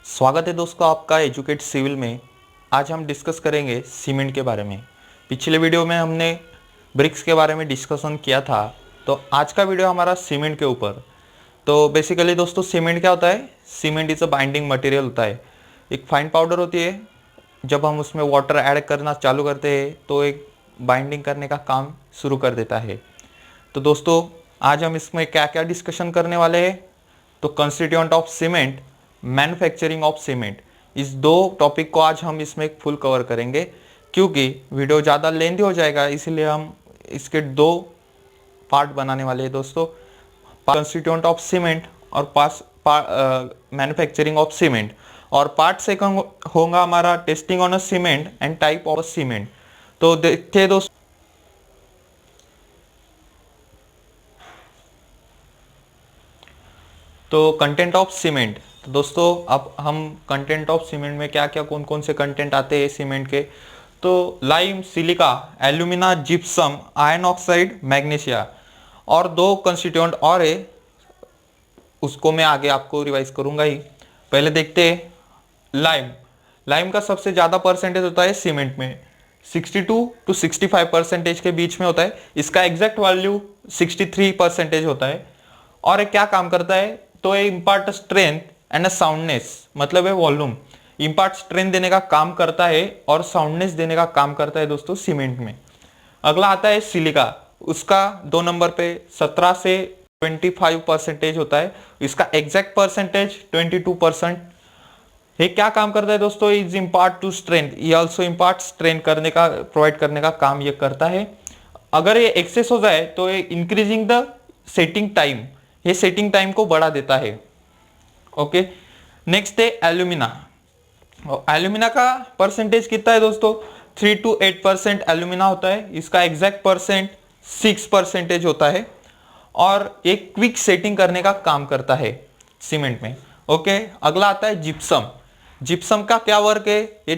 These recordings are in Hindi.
स्वागत है दोस्तों आपका एजुकेट सिविल में। आज हम डिस्कस करेंगे सीमेंट के बारे में। पिछले वीडियो में हमने ब्रिक्स के बारे में डिस्कशन किया था, तो आज का वीडियो हमारा सीमेंट के ऊपर। तो बेसिकली दोस्तों सीमेंट क्या होता है? Cement is a binding material होता है, एक फाइन पाउडर होती है। जब हम उसमें वाटर ऐड करना चालू करते हैं तो एक बाइंडिंग करने का काम शुरू कर देता है। तो दोस्तों आज हम इसमें क्या क्या डिस्कशन करने वाले हैं, तो constituent of cement, manufacturing of cement, इस दो टॉपिक को आज हम इसमें फुल कवर करेंगे। क्योंकि वीडियो ज़्यादा लेंथी हो जाएगा, इसीलिए हम इसके दो पार्ट बनाने वाले हैं दोस्तों, कंस्टिट्यूएंट ऑफ सीमेंट और मैन्युफैक्चरिंग ऑफ सीमेंट। और पार्ट सेकंड होगा हमारा testing on a cement and type of cement. तो देखते हैं दोस्तों, तो कंटेंट ऑफ सीमेंट। तो दोस्तों अब हम कंटेंट ऑफ सीमेंट में क्या क्या कौन कौन से कंटेंट आते हैं सीमेंट के, तो lime, silica, alumina, gypsum, iron oxide, magnesia और दो कंस्टिट्यूएंट और है, उसको मैं आगे आपको रिवाइज करूंगा ही। पहले देखते हैं लाइम। लाइम का सबसे ज़्यादा परसेंटेज होता है सीमेंट में, 62 to 65% के बीच में होता है। इसका एग्जैक्ट वैल्यू 63% होता है। और ये क्या काम करता है, तो ये इम्पार्ट स्ट्रेंथ एंड साउंडनेस, मतलब है वॉल्यूम, इम्पार्ट स्ट्रेंथ देने का काम करता है और साउंडनेस देने का काम करता है दोस्तों सीमेंट में। अगला आता है सिलिका, उसका 2 नंबर पे 17 से 25% होता है। इसका एग्जैक्ट परसेंटेज 22%। ये क्या काम करता है दोस्तों, इज इम्पार्ट टू स्ट्रेंथ, ये ऑल्सो इम्पार्ट स्ट्रेंथ करने का, प्रोवाइड करने का काम ये करता है। अगर ये एक्सेस हो जाए तो ये इंक्रीजिंग द सेटिंग टाइम, ये सेटिंग टाइम को बढ़ा देता है। ओके, नेक्स्ट है एल्यूमिना। एल्यूमिना का परसेंटेज कितना है दोस्तों, 3 to 8% एल्यूमिना होता है। इसका एग्जैक्ट परसेंट 6% होता है और एक क्विक सेटिंग करने का काम करता है सीमेंट में। ओके, अगला आता है जिप्सम। जिप्सम का क्या वर्क है, ये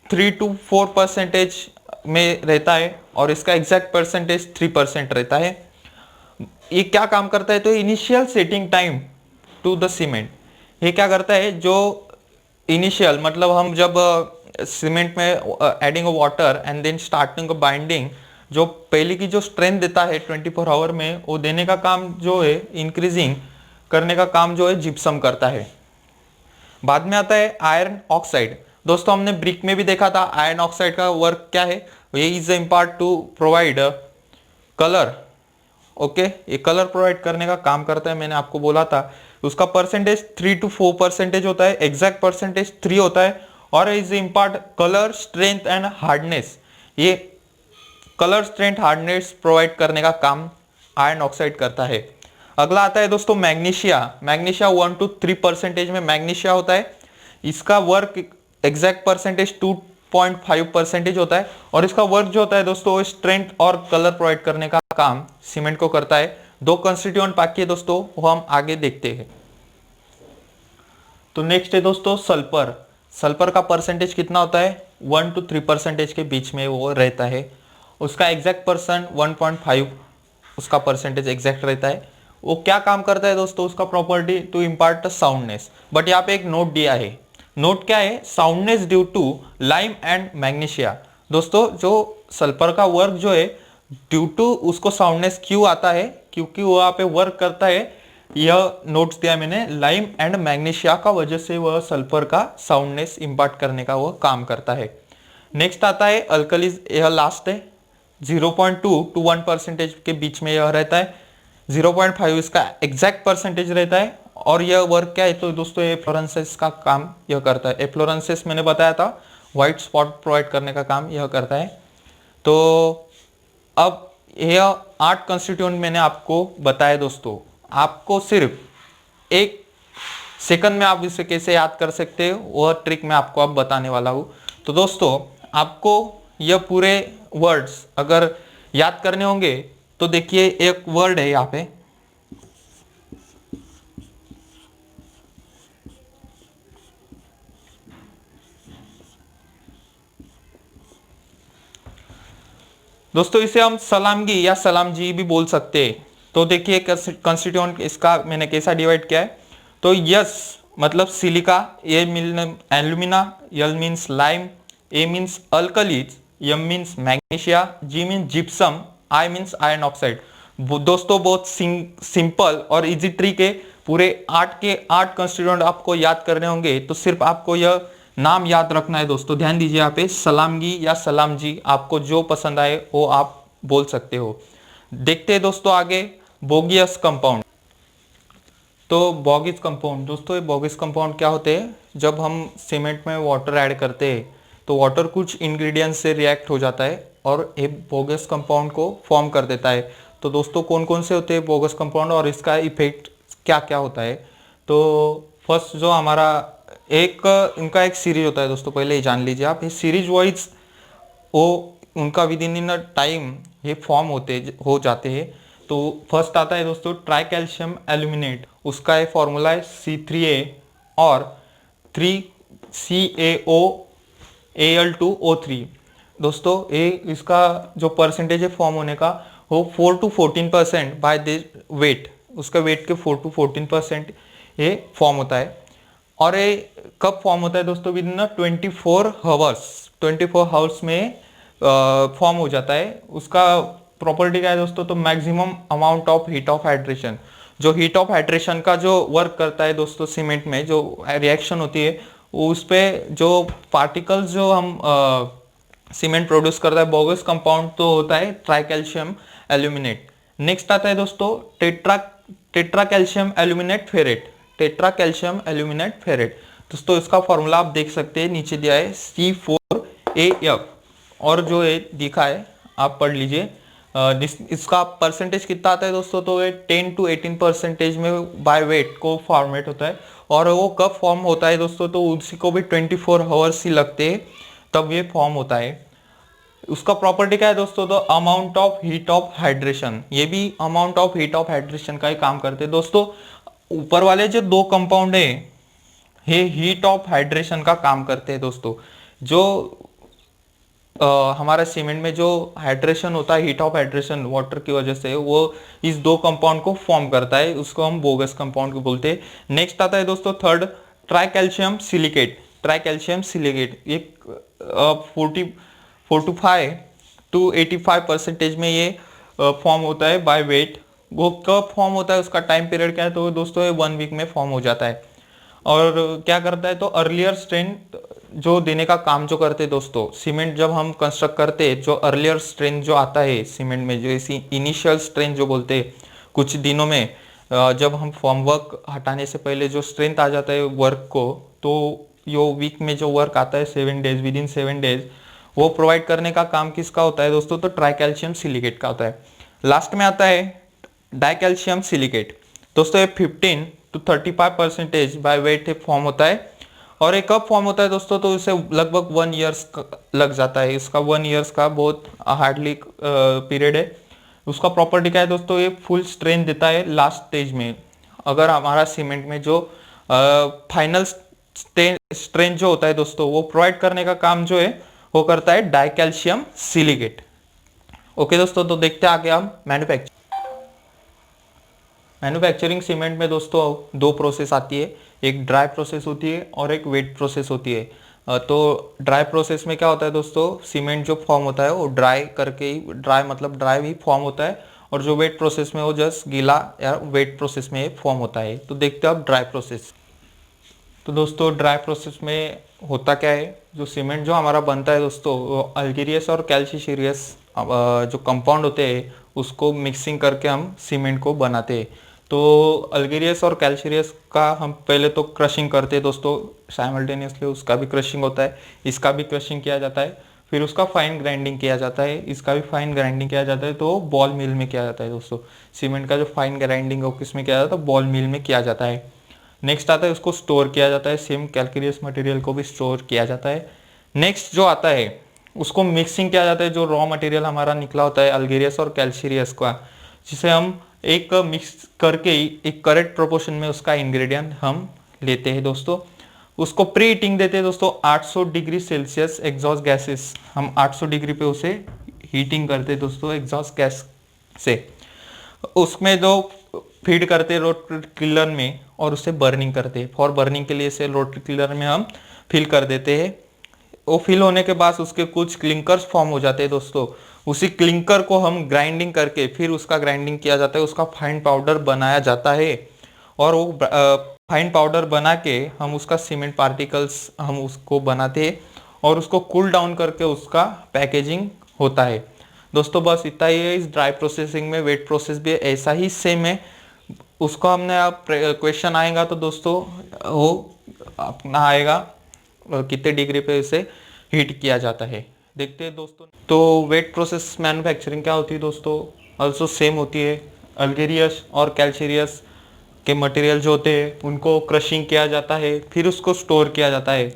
3 to 4% में रहता है और इसका एग्जैक्ट परसेंटेज 3% रहता है। ये क्या काम करता है, तो initial setting time to the cement. ये क्या करता है, जो इनिशियल मतलब हम जब सीमेंट में adding water and then starting binding, जो पहले की जो स्ट्रेंथ देता है 24 आवर में, वो देने का काम जो है, इंक्रीजिंग करने का काम जो है जिप्सम करता है। बाद में आता है आयरन ऑक्साइड। दोस्तों हमने ब्रिक में भी देखा था आयरन ऑक्साइड का वर्क क्या है, ये is impart to provide colour. Okay, ये कलर प्रोवाइड करने का काम करता है, मैंने आपको बोला था। उसका परसेंटेज 3 to 4% होता है, एग्जैक्ट परसेंटेज 3 होता है। और is impart colour, strength and hardness, ये कलर, स्ट्रेंथ, हार्डनेस प्रोवाइड करने का काम आयरन ऑक्साइड करता है। अगला आता है दोस्तों मैग्नीशिया। मैग्नीशिया 1 to 3% में मैग्नीशिया होता है। इसका वर्क एग्जैक्ट परसेंटेज 2.5% होता है और इसका वर्क जो होता है दोस्तों, स्ट्रेंथ और कलर प्रोवाइड करने का काम सीमेंट को करता है। दो कंस्टिट्यूएंट बाकी है दोस्तों, वो हम आगे देखते हैं। तो नेक्स्ट है दोस्तों सल्फर। सल्फर का परसेंटेज कितना होता है, 1 to 3% के बीच में वो रहता है। उसका एग्जैक्ट परसेंट 1.5 उसका परसेंटेज एग्जैक्ट रहता है। वो क्या काम करता है दोस्तों, उसका property to impart soundness. But यहाँ पे एक नोट दिया है, नोट क्या है, soundness due to lime and magnesia. दोस्तों जो सल्फर का वर्क जो है, ड्यू टू उसको साउंडनेस क्यों आता है, क्योंकि वो यहाँ पे वर्क करता है, यह नोट्स दिया मैंने, लाइम एंड मैग्नीशिया का वजह से वह सल्फर का साउंडनेस इम्पार्ट करने का वह काम करता है। नेक्स्ट आता है अल्कलीज, यह लास्ट है, 0.2 to 1% के बीच में यह रहता है। 0.5 इसका एग्जैक्ट परसेंटेज रहता है। और यह वर्क क्या है, तो दोस्तों एफ्लोरेंसेस का काम यह करता है। एफ्लोरेंसेस मैंने बताया था, व्हाइट स्पॉट प्रोवाइड करने का काम यह करता है। तो अब यह 8 कंस्टिट्यूएंट मैंने आपको बताया दोस्तों। आपको सिर्फ 1 सेकंड में आप इसे कैसे याद कर सकते हो, वह ट्रिक मैं आपको अब बताने वाला हूँ। तो दोस्तों आपको यह पूरे वर्ड्स अगर याद करने होंगे, तो देखिए एक वर्ड है यहाँ पे, दोस्तों इसे हम सलामगी या सलामजी भी बोल सकते हैं। तो देखिए कंस्टिट्यूएंट इसका मैंने कैसा डिवाइड किया है, तो यस मतलब silica, A mean alumina, L means lime, A means alkalis, M means magnesia, G means gypsum, I means iron oxide. दोस्तों बहुत सिंपल और इजी ट्रिक है। पूरे 8 के 8 कंस्टिट्यूएंट आपको याद करने होंगे, तो सिर्फ आपको यह नाम याद रखना है दोस्तों। ध्यान दीजिए यहाँ पे सलामगी या सलामजी, आपको जो पसंद आए वो आप बोल सकते हो। देखते हैं दोस्तों आगे बोगियस कंपाउंड। तो बोगिस कंपाउंड दोस्तों, ये बोगिस कंपाउंड क्या होते हैं? जब हम सीमेंट में वाटर ऐड करते हैं तो वाटर कुछ इंग्रेडिएंट्स से रिएक्ट हो जाता है और ये बोगस कंपाउंड को फॉर्म कर देता है। तो दोस्तों कौन कौन से होते हैं बोगस कंपाउंड और इसका इफेक्ट क्या क्या होता है? तो फर्स्ट जो हमारा एक इनका एक सीरीज होता है दोस्तों, पहले ही जान लीजिए आप। ये सीरीज वाइज वो उनका विद इन इन टाइम ये फॉर्म हो जाते हैं। तो फर्स्ट आता है दोस्तों ट्राई कैल्शियम एल्यूमिनेट, उसका ये फॉर्मूला है C3A और 3CaOAl2O3। दोस्तों ये इसका जो परसेंटेज है फॉर्म होने का वो 4 to 14% बाय दिस वेट, उसका वेट के 4 to 14% ये फॉर्म होता है। और ये कब फॉर्म होता है दोस्तों? विद इन 24 हावर्स में फॉर्म हो जाता है। उसका प्रॉपर्टी क्या है दोस्तों? तो maximum amount of heat of hydration, जो हीट ऑफ हाइड्रेशन का जो वर्क करता है दोस्तों सीमेंट में, जो रिएक्शन होती है उस पे जो पार्टिकल्स जो हम सीमेंट प्रोड्यूस करता है बोगस कंपाउंड, तो होता है ट्राई कैल्शियम एल्यूमिनेट। नेक्स्ट आता है दोस्तों tetra calcium aluminate ferrite, tetra calcium aluminate ferrite. दोस्तों इसका फॉर्मूला आप देख सकते हैं, नीचे दिया है C4AF और जो ये दिखा है आप पढ़ लीजिए। इसका परसेंटेज कितना आता है दोस्तों? तो ये 10 to 18% में बाय वेट को फॉर्मेट होता है। और वो कब फॉर्म होता है दोस्तों? तो उसी को भी 24 आवर्स ही लगते हैं तब ये फॉर्म होता है। उसका प्रॉपर्टी क्या है दोस्तों? तो amount of heat of hydration, ये भी amount of heat of hydration का ही काम करते हैं दोस्तों। ऊपर वाले जो दो कंपाउंड है ये हीट ऑफ हाइड्रेशन का काम करते हैं दोस्तों। जो हमारा सीमेंट में जो हाइड्रेशन होता है, हीट ऑफ हाइड्रेशन वाटर की वजह से, वो इस दो कंपाउंड को फॉर्म करता है, उसको हम बोगस कंपाउंड को बोलते हैं। नेक्स्ट आता है दोस्तों third try calcium silicate, try calcium silicate एक 45 to 85% में ये फॉर्म होता है बाय वेट। वो कब फॉर्म होता है, उसका टाइम पीरियड क्या है? तो दोस्तों ये 1 वीक में फॉर्म हो जाता है। और क्या करता है? तो अर्लियर स्ट्रेंथ जो देने का काम जो करते हैं दोस्तों, सीमेंट जब हम कंस्ट्रक्ट करते हैं, जो अर्लियर स्ट्रेंथ जो आता है सीमेंट में, जो इसी इनिशियल स्ट्रेंथ जो बोलते हैं कुछ दिनों में, जब हम फॉर्म वर्क हटाने से पहले जो स्ट्रेंथ आ जाता है वर्क को, तो यो वीक में जो वर्क आता है 7 डेज, विद इन 7 डेज वो प्रोवाइड करने का काम किसका होता है दोस्तों? तो ट्राई कैल्शियम सिलिकेट का होता है। लास्ट में आता है डाइकैल्शियम सिलिकेट। दोस्तों ये 15 to 35% बाय वेट फॉर्म होता है। और ये कब फॉर्म होता है दोस्तों? तो इसे लगभग 1 ईयर्स लग जाता है। इसका 1 ईयर्स का बहुत हार्डली पीरियड है। उसका प्रॉपर्टी क्या है दोस्तों? ये फुल स्ट्रेंथ देता है लास्ट स्टेज में। अगर हमारा सीमेंट में जो फाइनल स्ट्रेंथ जो होता है दोस्तों, वो प्रोवाइड करने का काम जो है वो करता है डाइकैल्शियम सिलिकेट। ओके दोस्तों, तो देखते हैं आगे हम मैन्युफैक्चरिंग सीमेंट में दोस्तों 2 प्रोसेस आती है, एक ड्राई प्रोसेस होती है और एक वेट प्रोसेस होती है। तो ड्राई प्रोसेस में क्या होता है दोस्तों? सीमेंट जो फॉर्म होता है वो ड्राई करके ही, ड्राई मतलब ड्राई ही फॉर्म होता है, और जो वेट प्रोसेस में वो जस्ट गीला या वेट प्रोसेस में फॉर्म होता है। तो देखते हैं अब ड्राई प्रोसेस। तो दोस्तों ड्राई प्रोसेस में होता क्या है? जो सीमेंट जो हमारा बनता है दोस्तों, वो अल्जीरियस और कैल्शियस जो कंपाउंड होते हैं उसको मिक्सिंग करके हम सीमेंट को बनाते हैं। तो अल्जीरियस और कैल्शियस का हम पहले तो क्रशिंग करते हैं दोस्तों साइमल्टेनियसली, उसका भी क्रशिंग होता है, इसका भी क्रशिंग किया जाता है, फिर उसका फाइन ग्राइंडिंग किया जाता है, इसका भी फाइन ग्राइंडिंग किया जाता है। तो बॉल मिल में किया जाता है दोस्तों। सीमेंट का जो फाइन ग्राइंडिंग हो किस में किया जाता है? बॉल मिल में किया जाता है। नेक्स्ट आता है उसको स्टोर किया जाता है, सेम कैल्शियस मटेरियल को भी स्टोर किया जाता है। नेक्स्ट जो आता है उसको मिक्सिंग किया जाता है, जो रॉ मटेरियल हमारा निकला होता है अल्जीरियस और कैल्शियस का, जिसे हम एक मिक्स करके एक करेक्ट प्रोपोर्शन में उसका इंग्रेडिएंट हम लेते हैं दोस्तों। उसको प्री हीटिंग देते हैं दोस्तों 800 डिग्री सेल्सियस एग्जॉस्ट गैसेस, हम 800 डिग्री पे उसे हीटिंग करते हैं दोस्तों एग्जॉस्ट गैस से। उसमें जो फीड करते रोटरी किलर में और उसे बर्निंग करते। फॉर बर्निंग के लिए इसे रोटरी किलर में हम फिल कर देते हैं। वो फिल होने के बाद उसके कुछ क्लिंकर्स फॉर्म हो जाते हैं दोस्तों। उसी क्लिंकर को हम ग्राइंडिंग करके फिर उसका ग्राइंडिंग किया जाता है, उसका फाइन पाउडर बनाया जाता है। और वो फाइन पाउडर बना के हम उसका सीमेंट पार्टिकल्स हम उसको बनाते हैं और उसको कूल डाउन करके उसका पैकेजिंग होता है। दोस्तों बस इतना ही है। इस ड्राई प्रोसेसिंग में वेट प्रोसेस भी ऐसा ही सेम है। उसको हमने अब क्वेश्चन आएगा तो दोस्तों वो अपना आएगा कितने डिग्री पे इसे हीट किया जाता है, देखते हैं दोस्तों। तो वेट प्रोसेस मैन्युफैक्चरिंग क्या होती है दोस्तों, ऑल्सो सेम होती है। अल्गेरियस और कैल्सीरियस के मटेरियल जो होते हैं उनको क्रशिंग किया जाता है, फिर उसको स्टोर किया जाता है।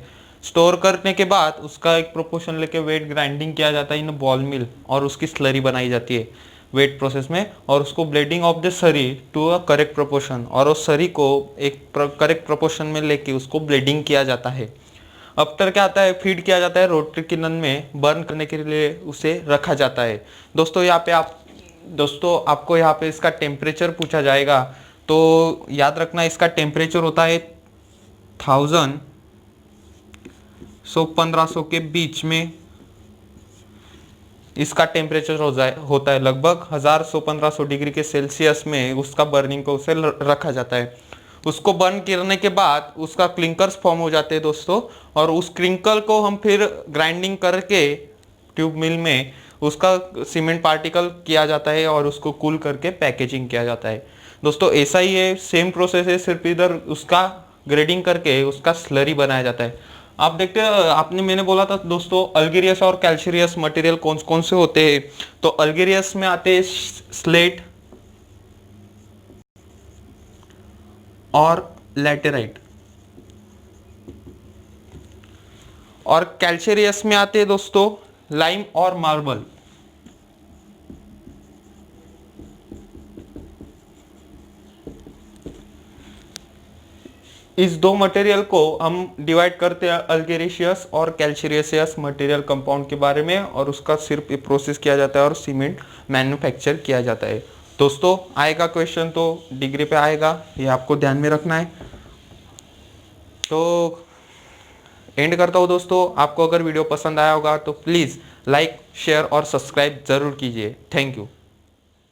स्टोर करने के बाद उसका एक प्रोपोर्शन लेके वेट ग्राइंडिंग किया जाता है इन बॉल मिल और उसकी स्लरी बनाई जाती है वेट प्रोसेस में, और उसको ब्लेडिंग ऑफ द सरी टू अ करेक्ट प्रोपोर्शन, और उस सरी को एक करेक्ट प्रोपोर्शन में लेके उसको ब्लेडिंग किया जाता है। आफ्टर क्या आता है, फीड किया जाता है रोटरी किलन में, बर्न करने के लिए उसे रखा जाता है। दोस्तों यहाँ पे आपको यहाँ पे इसका टेम्परेचर पूछा जाएगा, तो याद रखना इसका टेम्परेचर होता है 1000 1500 के बीच में इसका टेम्परेचर होता है। लगभग 1500 डिग्री के सेल्सियस में उसका बर्निंग को उसे रखा जाता है। उसको बर्न करने के बाद उसका क्लिंकर्स फॉर्म हो जाते हैं दोस्तों, और उस क्लिंकर को हम फिर ग्राइंडिंग करके ट्यूब मिल में उसका सीमेंट पार्टिकल किया जाता है और उसको कूल करके पैकेजिंग किया जाता है। दोस्तों ऐसा ही है, सेम प्रोसेस है, सिर्फ इधर उसका ग्रेडिंग करके उसका स्लरी बनाया जाता है। आप देखते हैं मैंने बोला था दोस्तों अल्गेरियस और कैल्सीरियस मटेरियल कौन कौन से होते हैं। तो अल्गेरियस में आते हैं स्लेट और लैटेराइट, और कैल्सीरियस में आते हैं दोस्तों लाइम और मार्बल। इस दो मटेरियल को हम डिवाइड करते हैं अल्गेरिशियस और कैल्सीरियस मटेरियल कंपाउंड के बारे में, और उसका सिर्फ प्रोसेस किया जाता है और सीमेंट मैन्युफैक्चर किया जाता है। दोस्तों आएगा क्वेश्चन तो डिग्री पे आएगा, ये आपको ध्यान में रखना है। तो एंड करता हूँ दोस्तों। आपको अगर वीडियो पसंद आया होगा तो प्लीज़ लाइक शेयर और सब्सक्राइब ज़रूर कीजिए। Thank you.